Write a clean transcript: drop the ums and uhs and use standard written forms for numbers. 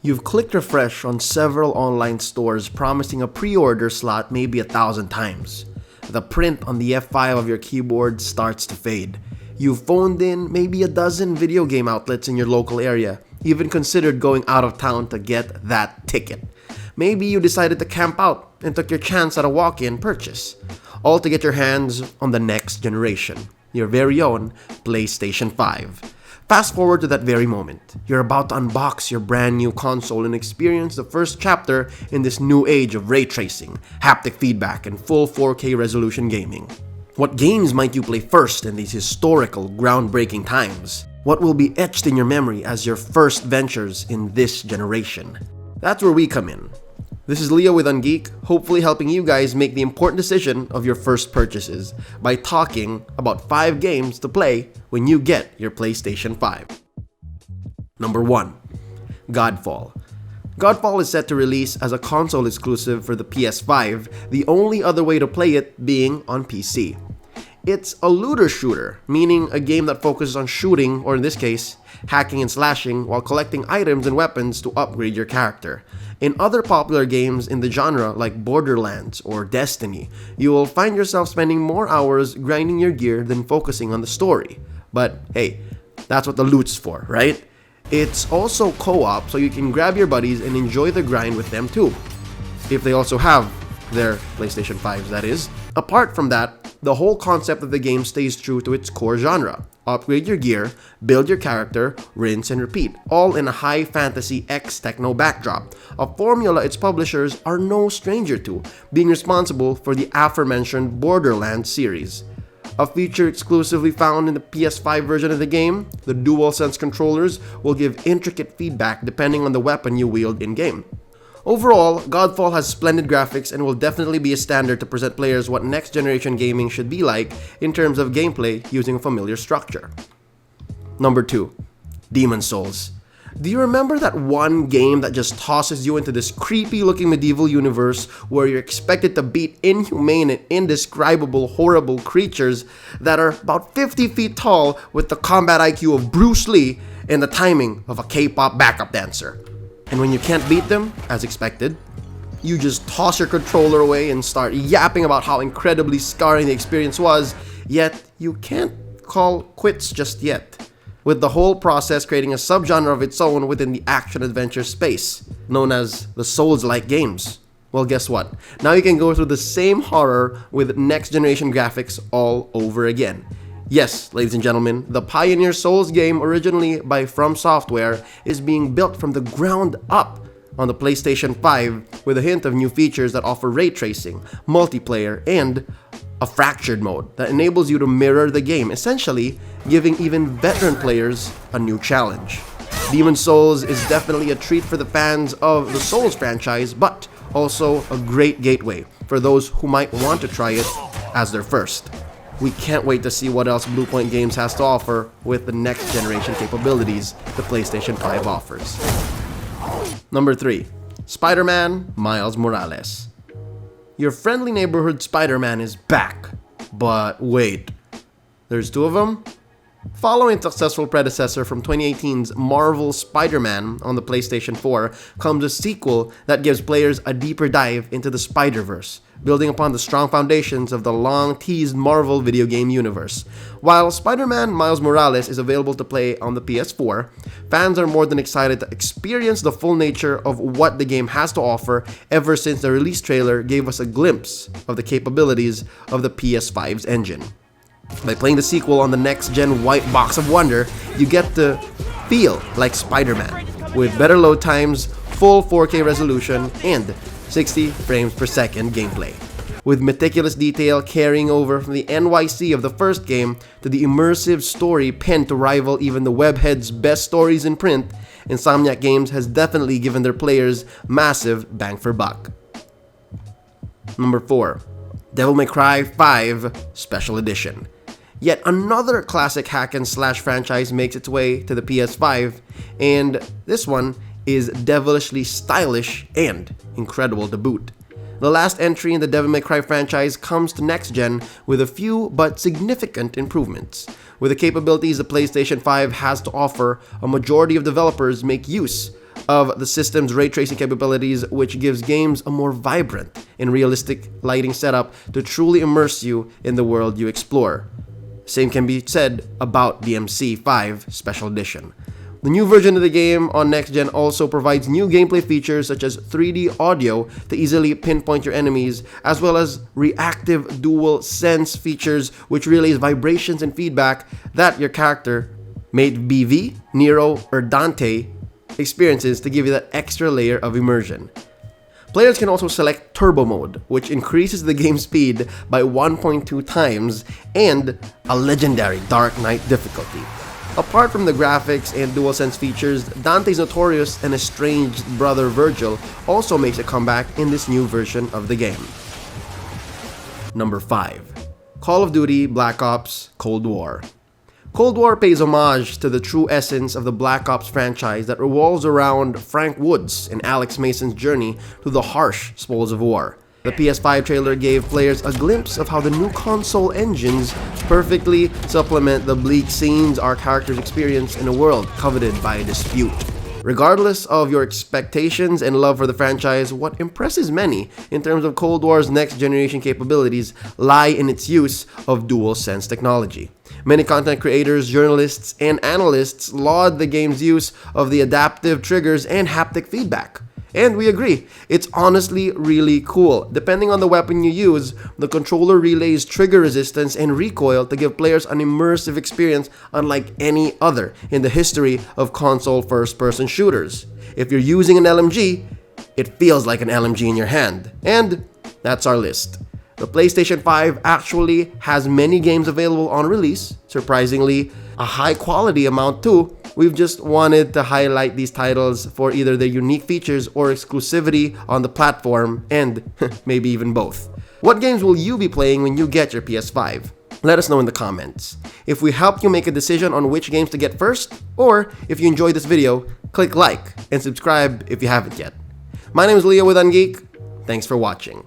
You've clicked refresh on several online stores promising a pre-order slot maybe 1,000 times. The print on the F5 of your keyboard starts to fade. You've phoned in maybe a dozen video game outlets in your local area, even considered going out of town to get that ticket. Maybe you decided to camp out and took your chance at a walk-in purchase, all to get your hands on the next generation, your very own PlayStation 5. Fast forward to that very moment. You're about to unbox your brand new console and experience the first chapter in this new age of ray tracing, haptic feedback, and full 4K resolution gaming. What games might you play first in these historical, groundbreaking times? What will be etched in your memory as your first ventures in this generation? That's where we come in. This is Leo with Ungeek, hopefully helping you guys make the important decision of your first purchases by talking about 5 games to play when you get your PlayStation 5. Number 1. Godfall. Godfall is set to release as a console exclusive for the PS5, the only other way to play it being on PC. It's a looter shooter, meaning a game that focuses on shooting, or in this case, hacking and slashing while collecting items and weapons to upgrade your character. In other popular games in the genre like Borderlands or Destiny, you will find yourself spending more hours grinding your gear than focusing on the story. But hey, that's what the loot's for, right? It's also co-op, so you can grab your buddies and enjoy the grind with them too. If they also have their PlayStation 5s, that is. Apart from that, the whole concept of the game stays true to its core genre. Upgrade your gear, build your character, rinse and repeat, all in a high fantasy X-techno backdrop, a formula its publishers are no stranger to, being responsible for the aforementioned Borderlands series. A feature exclusively found in the PS5 version of the game, the DualSense controllers will give intricate feedback depending on the weapon you wield in-game. Overall, Godfall has splendid graphics and will definitely be a standard to present players what next-generation gaming should be like in terms of gameplay using a familiar structure. Number 2. Demon's Souls. Do you remember that one game that just tosses you into this creepy-looking medieval universe where you're expected to beat inhumane and indescribable horrible creatures that are about 50 feet tall with the combat IQ of Bruce Lee and the timing of a K-pop backup dancer? And when you can't beat them, as expected, you just toss your controller away and start yapping about how incredibly scarring the experience was, yet you can't call quits just yet, with the whole process creating a subgenre of its own within the action-adventure space, known as the Souls-like games. Well, guess what? Now you can go through the same horror with next-generation graphics all over again. Yes, ladies and gentlemen, the Pioneer Souls game, originally by From Software, is being built from the ground up on the PlayStation 5 with a hint of new features that offer ray tracing, multiplayer, and a fractured mode that enables you to mirror the game, essentially giving even veteran players a new challenge. Demon's Souls is definitely a treat for the fans of the Souls franchise, but also a great gateway for those who might want to try it as their first. We can't wait to see what else Bluepoint Games has to offer with the next generation capabilities the PlayStation 5 offers. Number 3. Spider-Man Miles Morales. Your friendly neighborhood Spider-Man is back. But wait, there's 2 of them? Following the successful predecessor from 2018's Marvel Spider-Man on the PlayStation 4 comes a sequel that gives players a deeper dive into the Spider-Verse, building upon the strong foundations of the long-teased Marvel video game universe. While Spider-Man Miles Morales is available to play on the PS4, fans are more than excited to experience the full nature of what the game has to offer ever since the release trailer gave us a glimpse of the capabilities of the PS5's engine. By playing the sequel on the next-gen white box of wonder, you get to feel like Spider-Man, with better load times, full 4K resolution, and 60 frames per second gameplay. With meticulous detail carrying over from the NYC of the first game to the immersive story penned to rival even the webhead's best stories in print, Insomniac Games has definitely given their players massive bang for buck. Number 4. Devil May Cry 5 Special Edition. Yet another classic hack and slash franchise makes its way to the PS5, and this one is devilishly stylish and incredible to boot. The last entry in the Devil May Cry franchise comes to next gen with a few but significant improvements. With the capabilities the PlayStation 5 has to offer, a majority of developers make use of the system's ray tracing capabilities, which gives games a more vibrant and realistic lighting setup to truly immerse you in the world you explore. Same can be said about the MC5 Special Edition. The new version of the game on next gen also provides new gameplay features such as 3D audio to easily pinpoint your enemies, as well as reactive dual sense features which relays vibrations and feedback that your character, may it be V, Nero, or Dante, experiences to give you that extra layer of immersion. Players can also select Turbo Mode, which increases the game speed by 1.2 times, and a legendary Dark Knight difficulty. Apart from the graphics and DualSense features, Dante's notorious and estranged brother Virgil also makes a comeback in this new version of the game. Number 5. Call of Duty Black Ops Cold War. Cold War pays homage to the true essence of the Black Ops franchise that revolves around Frank Woods and Alex Mason's journey through the harsh spoils of war. The PS5 trailer gave players a glimpse of how the new console engines perfectly supplement the bleak scenes our characters experience in a world coveted by a dispute. Regardless of your expectations and love for the franchise, what impresses many in terms of Cold War's next generation capabilities lie in its use of DualSense technology. Many content creators, journalists, and analysts laud the game's use of the adaptive triggers and haptic feedback. And we agree, it's honestly really cool. Depending on the weapon you use, the controller relays trigger resistance and recoil to give players an immersive experience unlike any other in the history of console first-person shooters. If you're using an LMG, it feels like an LMG in your hand. And that's our list. The PlayStation 5 actually has many games available on release, surprisingly a high quality amount too. We've just wanted to highlight these titles for either their unique features or exclusivity on the platform, and maybe even both. What games will you be playing when you get your PS5? Let us know in the comments. If we helped you make a decision on which games to get first, or if you enjoyed this video, click like and subscribe if you haven't yet. My name is Leo with Ungeek. Thanks for watching.